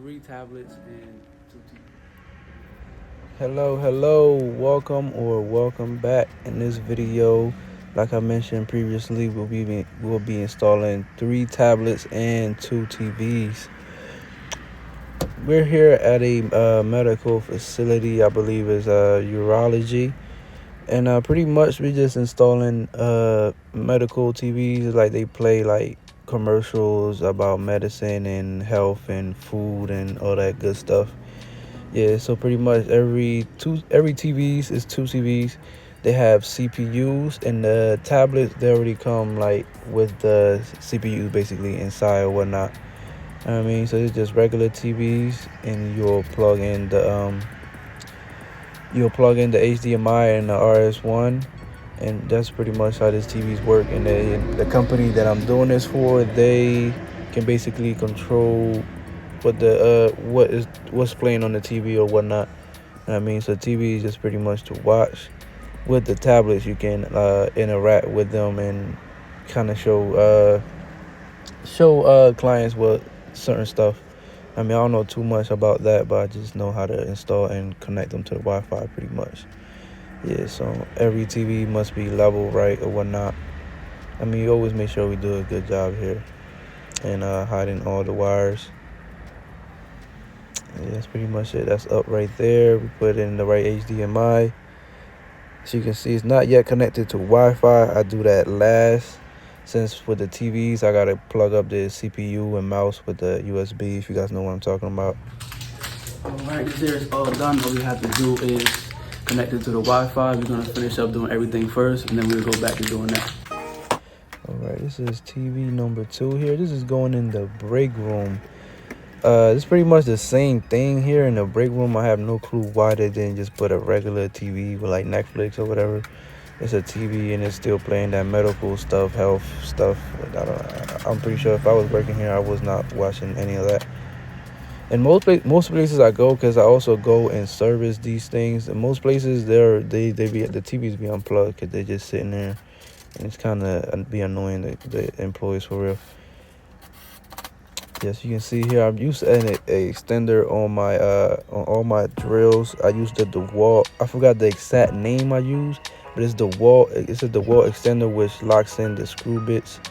3 tablets and 2 TVs. Hello, welcome back. In this video, like I mentioned previously, we'll be installing 3 tablets and 2 TVs. We're here at a medical facility, I believe is urology, and pretty much we just installing medical TVs. Like they play like commercials about medicine and health and food and all that good stuff. Yeah, so pretty much every TVs is 2 TVs. They have CPUs, and the tablets they already come like with the CPUs basically inside or whatnot. I mean, so it's just regular TVs, and you'll plug in the HDMI and the RS1, and that's pretty much how this TVs work. And the company that I'm doing this for, they can basically control what's playing on the TV or whatnot. I mean, so TV is just pretty much to watch. With the tablets, you can interact with them and kind of show clients what certain stuff. I mean, I don't know too much about that, but I just know how to install and connect them to the Wi-Fi pretty much. Yeah, so every TV must be level right or whatnot. I mean, you always make sure we do a good job here and hiding all the wires. Yeah, that's pretty much it. That's up right there. We put in the right HDMI. So you can see it's not yet connected to Wi-Fi. I do that last. Since with the TVs, I gotta plug up the CPU and mouse with the USB, if you guys know what I'm talking about. Alright, this here is all done. All we have to do is connect it to the Wi-Fi. We're going to finish up doing everything first, and then we'll go back to doing that. Alright, this is TV number 2 here. This is going in the break room. It's pretty much the same thing here in the break room. I have no clue why they didn't just put a regular TV with like Netflix or whatever. It's a TV and it's still playing that medical stuff, health stuff. I'm pretty sure if I was working here, I was not watching any of that. And most places I go, because I also go and service these things. In most places, the TVs be unplugged because they're just sitting there, and it's kind of be annoying the employees for real. Yes, you can see here I'm using a extender on all my drills. I used the DeWalt. I forgot the exact name I used, but it's DeWalt. It's a DeWalt extender which locks in the screw bits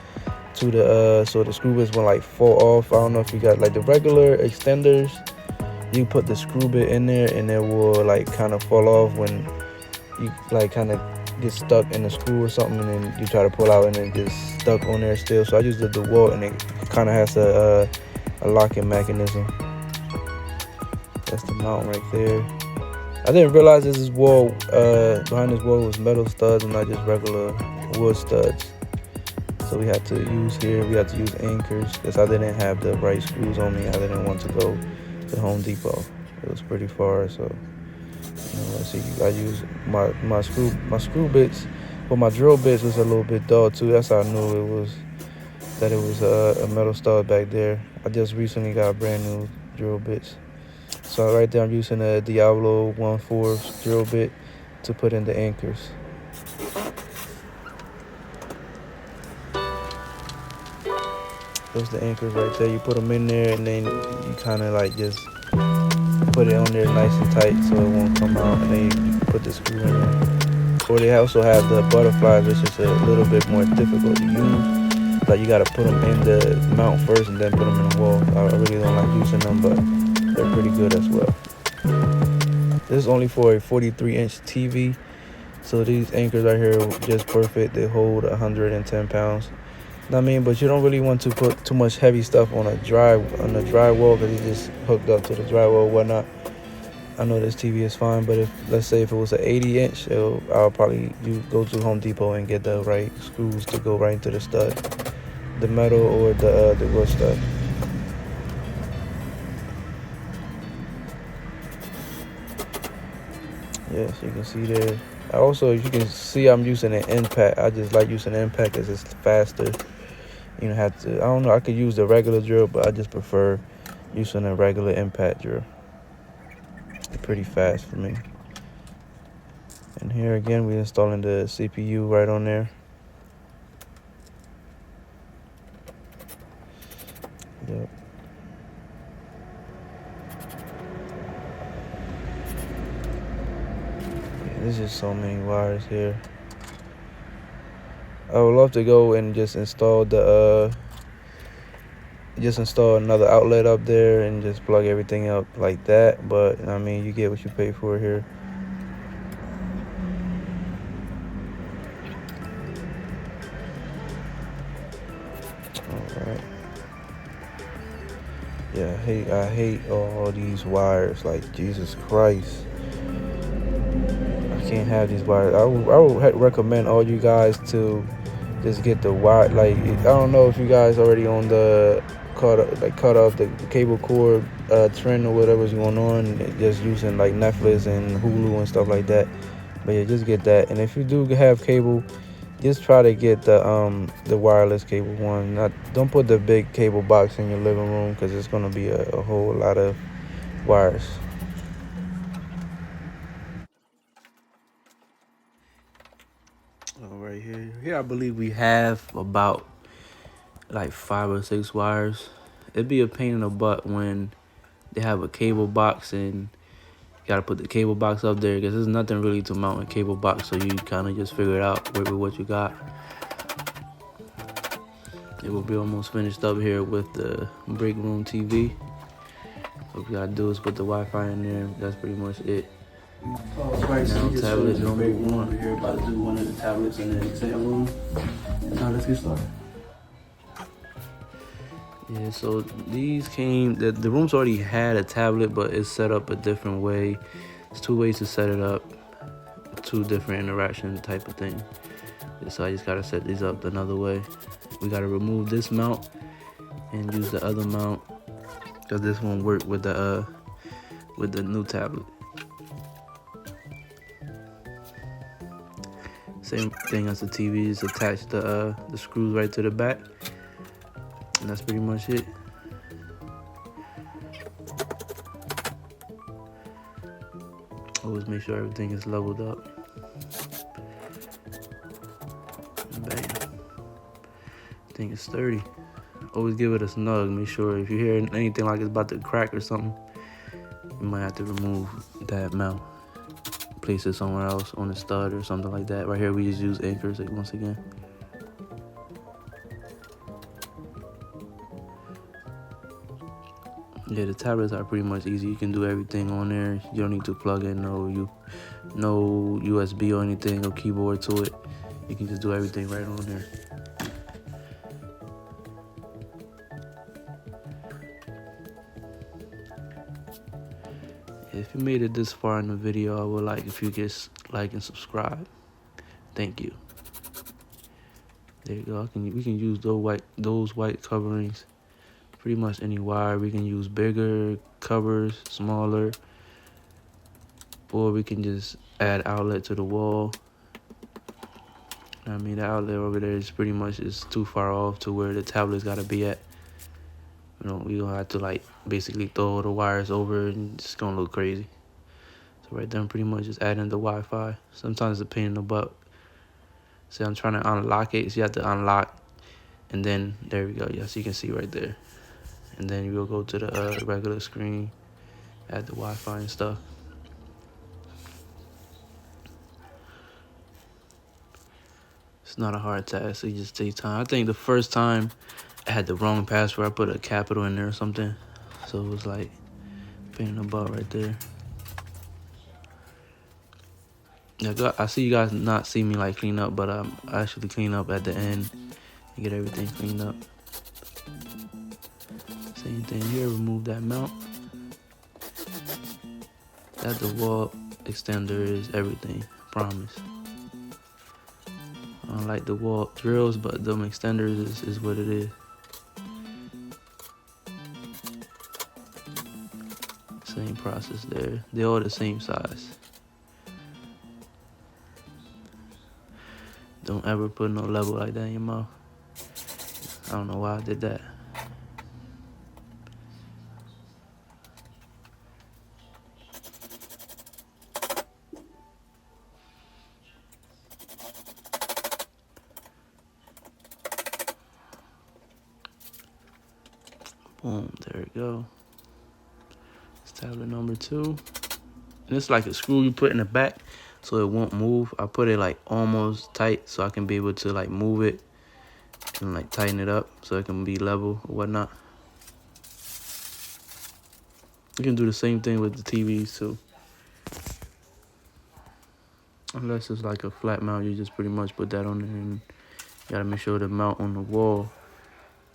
to the so the screw bits won't like fall off. I don't know if you got like the regular extenders. You put the screw bit in there and it will like kind of fall off when you like kind of get stuck in the screw or something, and then you try to pull out and it gets stuck on there still. So I use the DeWalt, and it kind of has a locking mechanism. That's the mount right there. I didn't realize this wall behind this wall was metal studs and not just regular wood studs. So we had to use anchors because I didn't have the right screws on me. I didn't want to go to Home Depot. It was pretty far, so let's see. I use my screw bits, but my drill bits was a little bit dull too. That's how I knew it was a metal stud back there. I just recently got brand new drill bits. So right there I'm using a Diablo 1/4 drill bit to put in the anchors. Those the anchors right there. You put them in there and then you kind of like just put it on there nice and tight so it won't come out, and then you put the screw in there. Or they also have the butterflies, which is a little bit more difficult to use. Like you gotta put them in the mount first and then put them in the wall. I really don't like using them, but they're pretty good as well. This is only for a 43-inch TV, so these anchors right here are just perfect. They hold 110 pounds. I mean, but you don't really want to put too much heavy stuff on the drywall because it's just hooked up to the drywall and whatnot. I know this TV is fine, but let's say if it was an 80-inch, I'll probably go to Home Depot and get the right screws to go right into the stud, the metal or the wood stud. Yes, you can see there. Also, you can see I'm using an impact. I just like using an impact because it's faster. You don't have to. I don't know. I could use the regular drill, but I just prefer using a regular impact drill. It's pretty fast for me. And here again, we're installing the CPU right on there. Yep. there's just so many wires here. I would love to go and just install another outlet up there and just plug everything up like that. But I mean, you get what you pay for here. All right. Yeah, I hate all these wires. Like, Jesus Christ. I can't have these wires. I would recommend all you guys to just get the wire. Like, I don't know if you guys already on the cut off the cable cord trend or whatever's going on, just using like Netflix and Hulu and stuff like that. But yeah, just get that. And if you do have cable, just try to get the wireless cable one. Don't put the big cable box in your living room, because it's gonna be a whole lot of wires. All right, here I believe we have about like 5 or 6 wires. It'd be a pain in the butt when they have a cable box and you gotta put the cable box up there, because there's nothing really to mount a cable box, so you kind of just figure it out with what you got. It will be almost finished up here with the break room TV. What we gotta do is put the Wi-Fi in there. That's pretty much it. Oh, right, so we just finished the break room over here, about to do one of the tablets in the exam room. Now let's get started. Yeah, so these came, the rooms already had a tablet, but it's set up a different way. There's 2 ways to set it up, 2 different interaction type of thing. So I just gotta set these up another way. We gotta remove this mount and use the other mount, because this won't work with the new tablet. Same thing as the TV, is attach the screws right to the back, and that's pretty much it. Always make sure everything is leveled up. Bam. Thing is sturdy. Always give it a snug. Make sure if you hear anything like it's about to crack or something, you might have to remove that mount. Place it somewhere else on a stud or something like that. Right here we just use anchors once again. Yeah, the tablets are pretty much easy. You can do everything on there. You don't need to plug in no USB or anything, no keyboard to it. You can just do everything right on here. If you made it this far in the video, I would like if you just like and subscribe. Thank you. There you go. We can use those white coverings. Pretty much any wire. We can use bigger covers, smaller, or we can just add outlet to the wall. I mean, the outlet over there is pretty much too far off to where the tablet's gotta be at. You know, we gonna have to like basically throw the wires over, and it's gonna look crazy. So right there, I'm pretty much just adding the Wi-Fi. Sometimes it's a pain in the butt. See, I'm trying to unlock it, so you have to unlock, and then there we go. Yes, you can see right there. And then you'll go to the regular screen, add the Wi-Fi and stuff. It's not a hard task. It just takes time. I think the first time I had the wrong password. I put a capital in there or something, so it was like pain in the butt right there. Yeah, I see you guys not see me like clean up, but I actually clean up at the end and get everything cleaned up. Same thing here. Remove that mount. That the wall extender is everything. Promise. I don't like the wall drills, but them extenders is what it is. Same process there. They're all the same size. Don't ever put no level like that in your mouth. I don't know why I did that. Boom, there we go. It's tablet number 2. And it's like a screw you put in the back so it won't move. I put it like almost tight so I can be able to like move it and like tighten it up so it can be level or whatnot. You can do the same thing with the TVs too. Unless it's like a flat mount, you just pretty much put that on there, and you gotta make sure the mount on the wall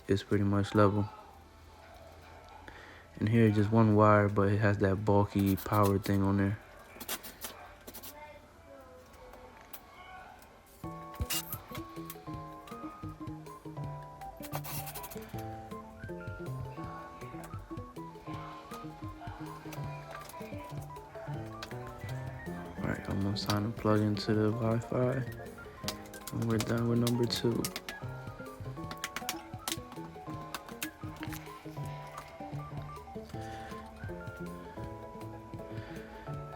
is pretty much level. And here just one wire, but it has that bulky power thing on there. Alright, almost time to plug into the Wi-Fi. And we're done with number 2.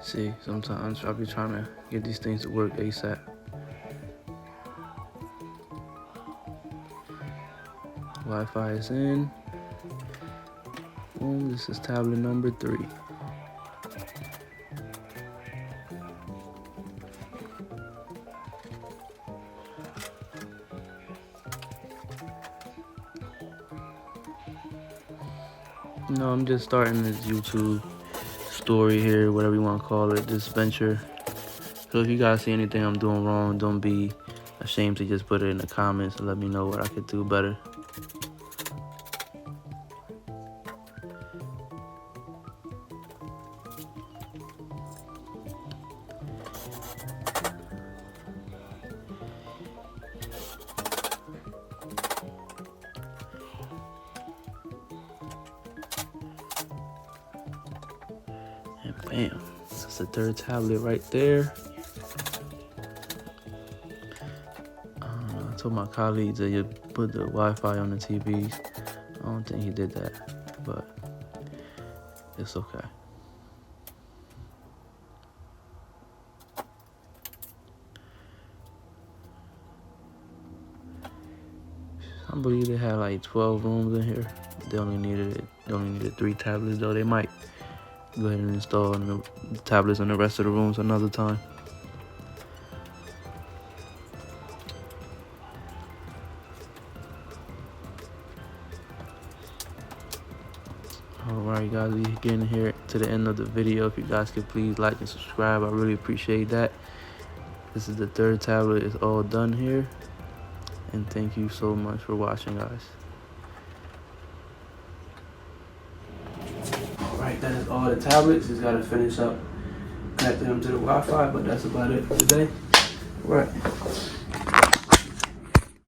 See, sometimes I'll be trying to get these things to work ASAP. Wi-Fi is in. Boom, this is tablet number 3. No, I'm just starting this YouTube story here, whatever you want to call it, this venture. So if you guys see anything I'm doing wrong, don't be ashamed to just put it in the comments and let me know what I could do better. And bam, that's the 3rd tablet right there. I told my colleague to put the Wi-Fi on the TVs. I don't think he did that, but it's okay. I believe they had like 12 rooms in here. They only needed 3 tablets though. They might go ahead and install the tablets in the rest of the rooms another time. Alright guys, we're getting here to the end of the video. If you guys could please like and subscribe, I really appreciate that. This is the 3rd tablet. It's all done here. And thank you so much for watching, guys. Alright, that is all the tablets. Just gotta finish up connecting them to the Wi-Fi, but that's about it for today. Alright.